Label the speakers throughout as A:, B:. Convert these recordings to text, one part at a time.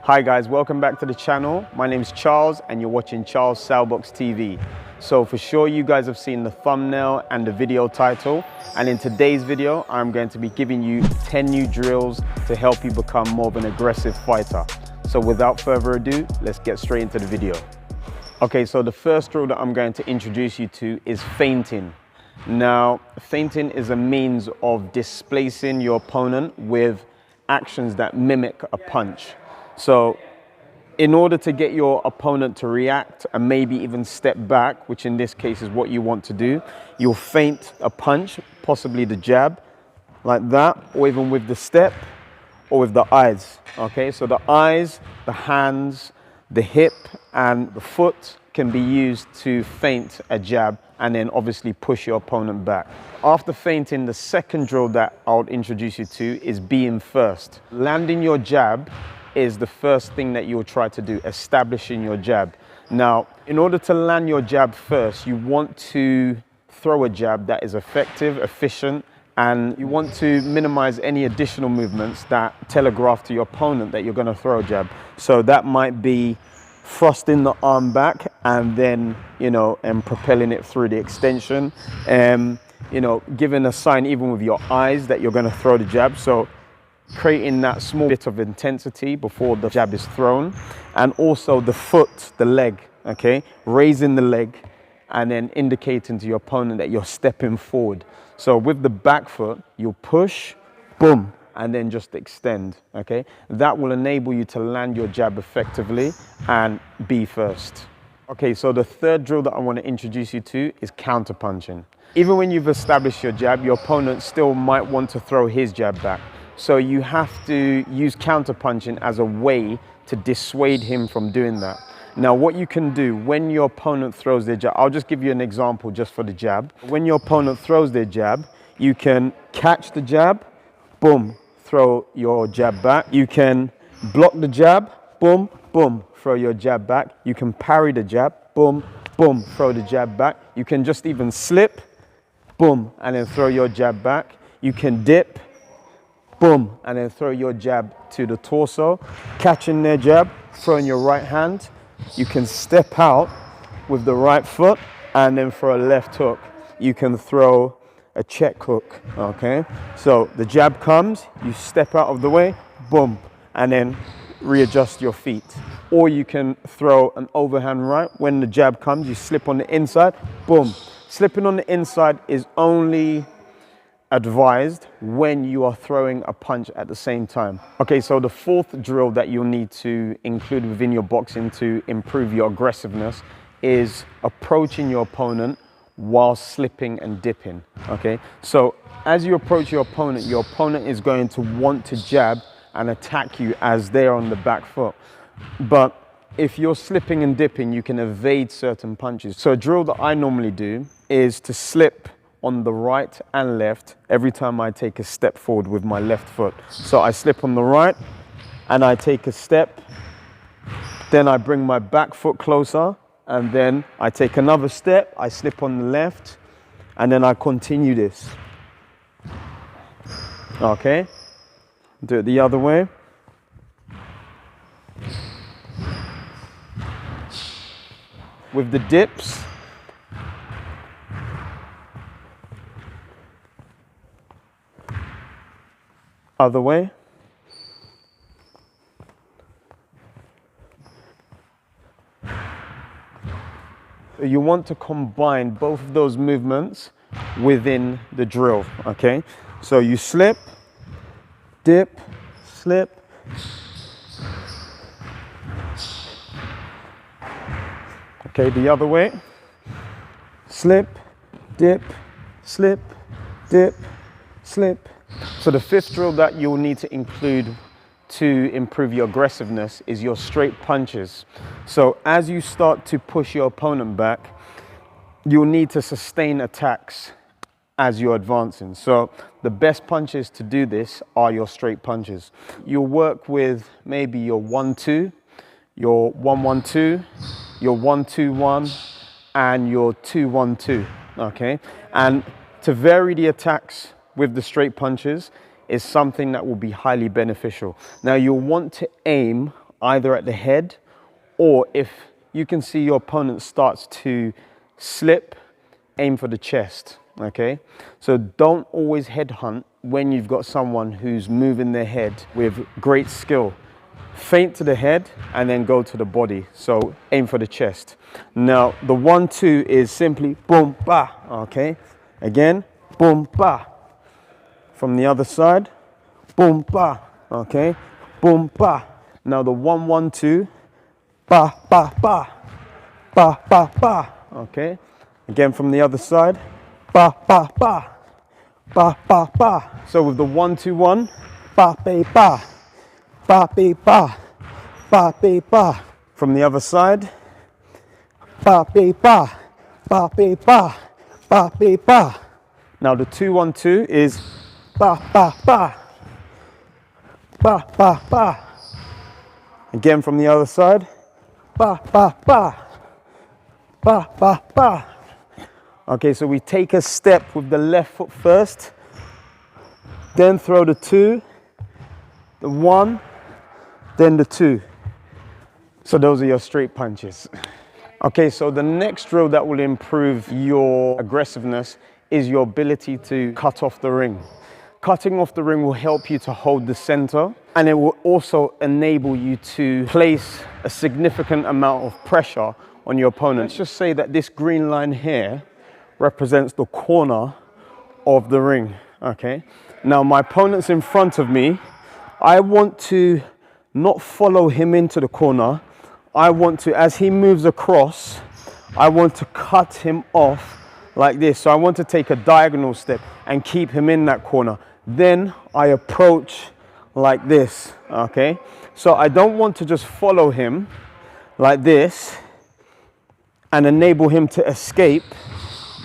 A: Hi guys, welcome back to the channel. My name is Charles and you're watching Charles Salbox TV. So for sure you guys have seen the thumbnail and the video title, and in today's video I'm going to be giving you 10 new drills to help you become more of an aggressive fighter. So without further ado, let's get straight into the video. Okay, so the first drill that I'm going to introduce you to is feinting. Now, feinting is a means of displacing your opponent with actions that mimic a punch. So in order to get your opponent to react and maybe even step back, which in this case is what you want to do, you'll feint a punch, possibly the jab, like that, or even with the step or with the eyes. Okay, so the eyes, the hands, the hip and the foot can be used to feint a jab and then obviously push your opponent back. After feinting, the second drill that I'll introduce you to is being first. Landing your jab is the first thing that you'll try to do, establishing your jab. Now, in order to land your jab first, you want to throw a jab that is effective, efficient, and you want to minimize any additional movements that telegraph to your opponent that you're going to throw a jab. So that might be thrusting the arm back and then, and propelling it through the extension. Giving a sign even with your eyes that you're going to throw the jab. So creating that small bit of intensity before the jab is thrown. And also the foot, the leg, okay? Raising the leg and then indicating to your opponent that you're stepping forward. So with the back foot, you'll push, boom, and then just extend, okay? That will enable you to land your jab effectively and be first. Okay, so the third drill that I want to introduce you to is counterpunching. Even when you've established your jab, your opponent still might want to throw his jab back. So you have to use counterpunching as a way to dissuade him from doing that. Now, what you can do when your opponent throws their jab, I'll just give you an example just for the jab. When your opponent throws their jab, you can catch the jab, boom, throw your jab back. You can block the jab, boom, boom, throw your jab back. You can parry the jab, boom, boom, throw the jab back. You can just even slip, boom, and then throw your jab back. You can dip, boom, and then throw your jab to the torso, catching their jab, throwing your right hand. You can step out with the right foot and then for a left hook. You can throw a check hook, okay? So the jab comes, you step out of the way, boom, and then readjust your feet. Or you can throw an overhand right. When the jab comes, you slip on the inside, boom. Slipping on the inside is only advised when you are throwing a punch at the same time. Okay, so the fourth drill that you'll need to include within your boxing to improve your aggressiveness is approaching your opponent while slipping and dipping, okay? So as you approach your opponent is going to want to jab and attack you as they're on the back foot. But if you're slipping and dipping, you can evade certain punches. So a drill that I normally do is to slip on the right and left every time I take a step forward with my left foot. So I slip on the right and I take a step, then I bring my back foot closer and then I take another step, I slip on the left and then I continue this. Okay, do it the other way. With the dips, other way. So you want to combine both of those movements within the drill, okay? So you slip, dip, slip. Okay, the other way. Slip, dip, slip, dip, slip. So the fifth drill that you'll need to include to improve your aggressiveness is your straight punches. So as you start to push your opponent back, you'll need to sustain attacks as you're advancing. So the best punches to do this are your straight punches. You'll work with maybe your 1-2, your 1-1-2, your 1-2-1, and your 2-1-2, okay? And to vary the attacks with the straight punches is something that will be highly beneficial. Now you'll want to aim either at the head, or if you can see your opponent starts to slip, aim for the chest, okay? So don't always headhunt when you've got someone who's moving their head with great skill. Feint to the head and then go to the body. So aim for the chest. Now the 1-2 is simply boom, ba, okay? Again, boom, ba. From the other side, boom, ba, okay? Boom, ba. Now the 1-1-2, ba, ba, ba, ba, ba, ba, okay? Again from the other side, ba, ba, ba, ba, ba, ba. So with the 1-2-1, ba, ba, ba, ba, ba, ba, ba, ba, ba. From the other side, ba, ba, ba, ba, ba, ba, ba, ba, ba. Now the 2-1-2 is ba, ba, ba, ba, ba, ba. Again from the other side, ba, ba, ba, ba, ba, ba. Okay, so we take a step with the left foot first, then throw the 2, the 1, then the 2. So those are your straight punches. Okay, so the next drill that will improve your aggressiveness is your ability to cut off the ring. Cutting off the ring will help you to hold the center, and it will also enable you to place a significant amount of pressure on your opponent. Let's just say that this green line here represents the corner of the ring, okay? Now my opponent's in front of me. I want to not follow him into the corner. I want to, as he moves across, I want to cut him off like this. So I want to take a diagonal step and keep him in that corner. Then I approach like this, okay? So I don't want to just follow him like this and enable him to escape.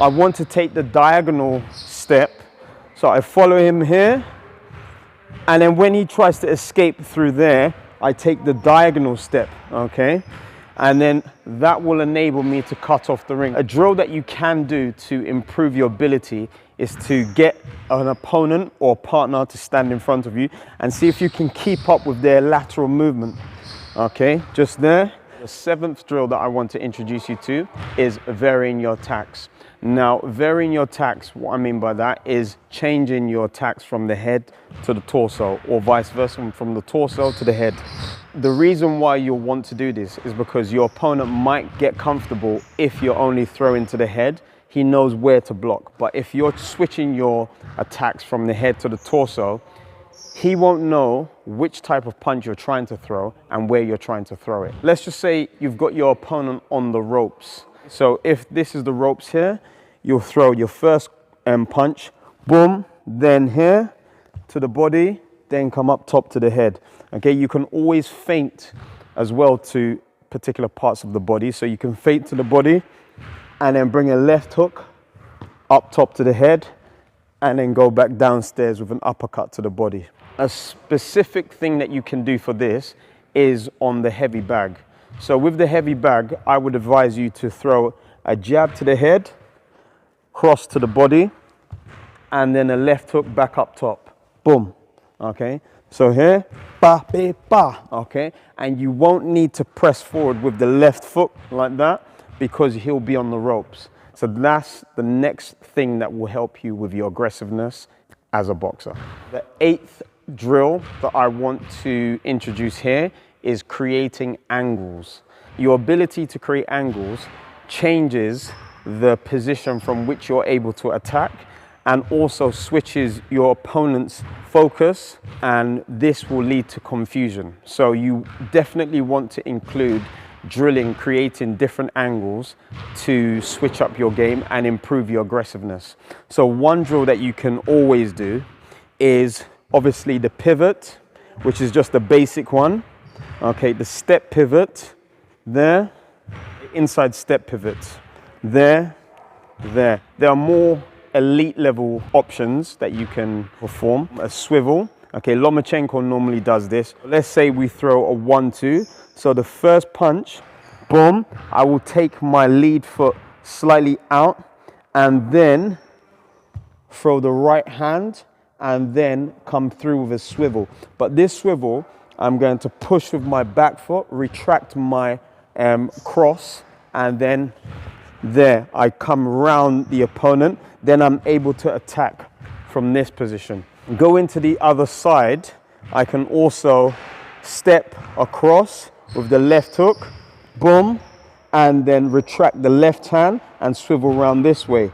A: I want to take the diagonal step. So I follow him here, and then when he tries to escape through there, I take the diagonal step, okay? And then that will enable me to cut off the ring. A drill that you can do to improve your ability is to get an opponent or partner to stand in front of you and see if you can keep up with their lateral movement, okay? Just there. The 7th drill that I want to introduce you to is varying your attacks. Now, varying your attacks, what I mean by that is changing your attacks from the head to the torso, or vice versa, from the torso to the head. The reason why you'll want to do this is because your opponent might get comfortable if you're only throwing to the head. He knows where to block. But if you're switching your attacks from the head to the torso, he won't know which type of punch you're trying to throw and where you're trying to throw it. Let's just say you've got your opponent on the ropes. So if this is the ropes here, you'll throw your first punch, boom, then here to the body, then come up top to the head. Okay, you can always feint as well to particular parts of the body. So you can feint to the body and then bring a left hook up top to the head and then go back downstairs with an uppercut to the body. A specific thing that you can do for this is on the heavy bag. So with the heavy bag, I would advise you to throw a jab to the head, cross to the body, and then a left hook back up top. Boom. Okay. So here, ba, ba, ba. Okay. And you won't need to press forward with the left foot like that because he'll be on the ropes. So that's the next thing that will help you with your aggressiveness as a boxer. The 8th drill that I want to introduce here is creating angles. Your ability to create angles changes the position from which you're able to attack and also switches your opponent's focus, and this will lead to confusion. So you definitely want to include drilling, creating different angles to switch up your game and improve your aggressiveness. So one drill that you can always do is obviously the pivot, which is just a basic one. Okay, the step pivot, there, inside step pivots, there, there. There are more elite level options that you can perform. A swivel, okay, Lomachenko normally does this. Let's say we throw a 1-2. So the first punch, boom, I will take my lead foot slightly out and then throw the right hand and then come through with a swivel. But this swivel, I'm going to push with my back foot, retract my cross, and then there I come round the opponent. Then I'm able to attack from this position. Go into the other side. I can also step across with the left hook, boom, and then retract the left hand and swivel around this way.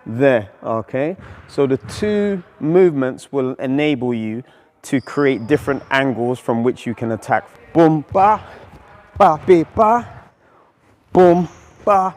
A: There, okay? So the two movements will enable you to create different angles from which you can attack. Boom, ba, be, ba, boom, ba,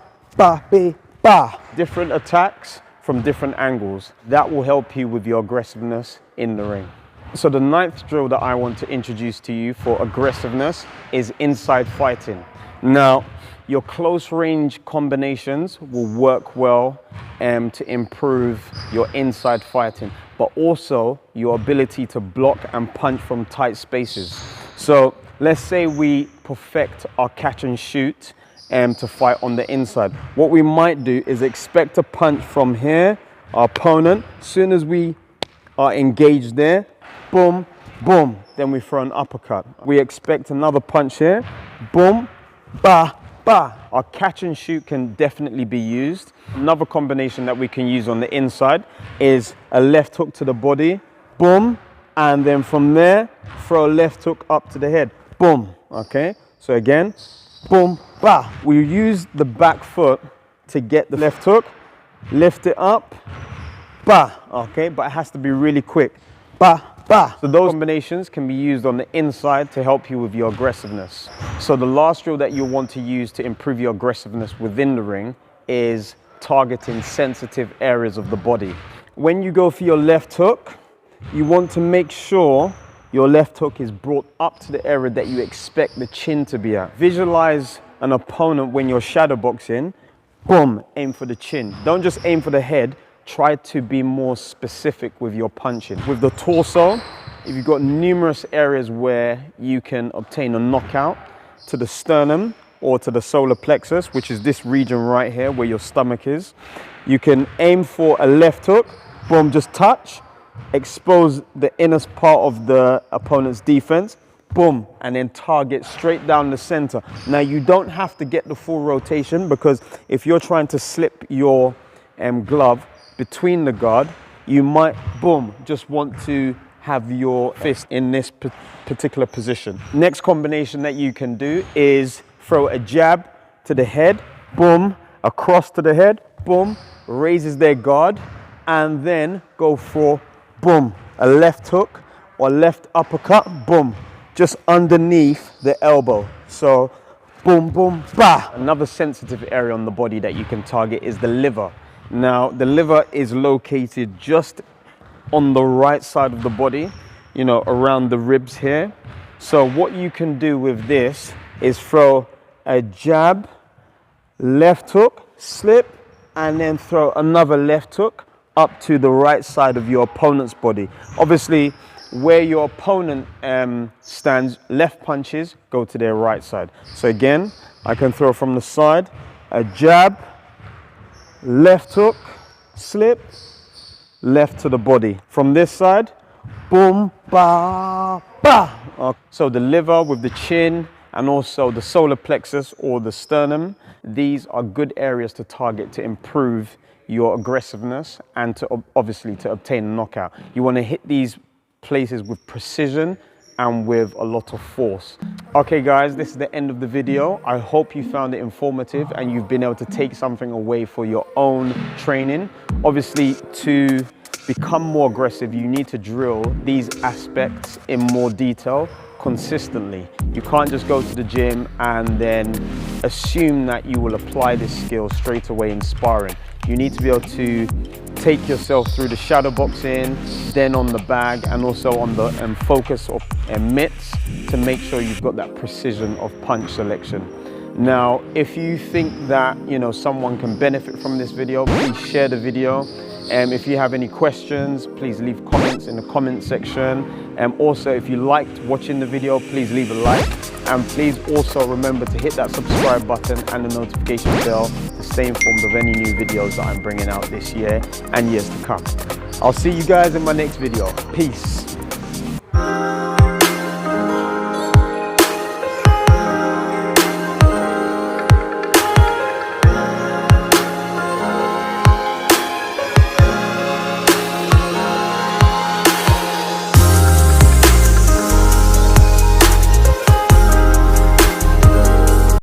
A: be, ba. Different attacks from different angles. That will help you with your aggressiveness in the ring. So the 9th drill that I want to introduce to you for aggressiveness is inside fighting. Now, your close range combinations will work well to improve your inside fighting, but also your ability to block and punch from tight spaces. So let's say we perfect our catch and shoot to fight on the inside. What we might do is expect a punch from here, our opponent. As soon as we are engaged there, boom, boom, then we throw an uppercut. We expect another punch here, boom, ba, ba. Our catch and shoot can definitely be used. Another combination that we can use on the inside is a left hook to the body, boom, and then from there, throw a left hook up to the head, boom, okay? So again, boom, ba. We use the back foot to get the left hook, lift it up, ba, okay? But it has to be really quick, ba, ba. So those combinations can be used on the inside to help you with your aggressiveness. So the last drill that you'll want to use to improve your aggressiveness within the ring is targeting sensitive areas of the body. When you go for your left hook, you want to make sure your left hook is brought up to the area that you expect the chin to be at. Visualize an opponent when you're shadow boxing, boom, aim for the chin. Don't just aim for the head. Try to be more specific with your punching. With the torso, if you've got numerous areas where you can obtain a knockout to the sternum or to the solar plexus, which is this region right here where your stomach is, you can aim for a left hook, boom, just touch, expose the inner part of the opponent's defense, boom, and then target straight down the center. Now you don't have to get the full rotation, because if you're trying to slip your glove between the guard, you might, boom, just want to have your fist in this particular position. Next combination that you can do is throw a jab to the head, boom, across to the head, boom, raises their guard, and then go for, boom, a left hook or left uppercut, boom, just underneath the elbow. So, boom, boom, bah. Another sensitive area on the body that you can target is the liver. Now, the liver is located just on the right side of the body, you know, around the ribs here. So what you can do with this is throw a jab, left hook, slip, and then throw another left hook up to the right side of your opponent's body. Obviously, where your opponent stands, left punches go to their right side. So again, I can throw from the side, a jab, left hook, slip, left to the body. From this side, boom, ba, ba. So the liver with the chin and also the solar plexus or the sternum, these are good areas to target to improve your aggressiveness and to obviously to obtain a knockout. You want to hit these places with precision and with a lot of force. Okay guys, this is the end of the video. I hope you found it informative and you've been able to take something away for your own training. Obviously, to become more aggressive, you need to drill these aspects in more detail consistently. You can't just go to the gym and then assume that you will apply this skill straight away in sparring. You need to be able to take yourself through the shadow boxing, then on the bag, and also on the focus of mitts to make sure you've got that precision of punch selection. Now, if you think that someone can benefit from this video, please share the video. If you have any questions, please leave comments in the comment section. Also, if you liked watching the video, please leave a like. And please also remember to hit that subscribe button and the notification bell to stay informed of any new videos that I'm bringing out this year and years to come. I'll see you guys in my next video. Peace.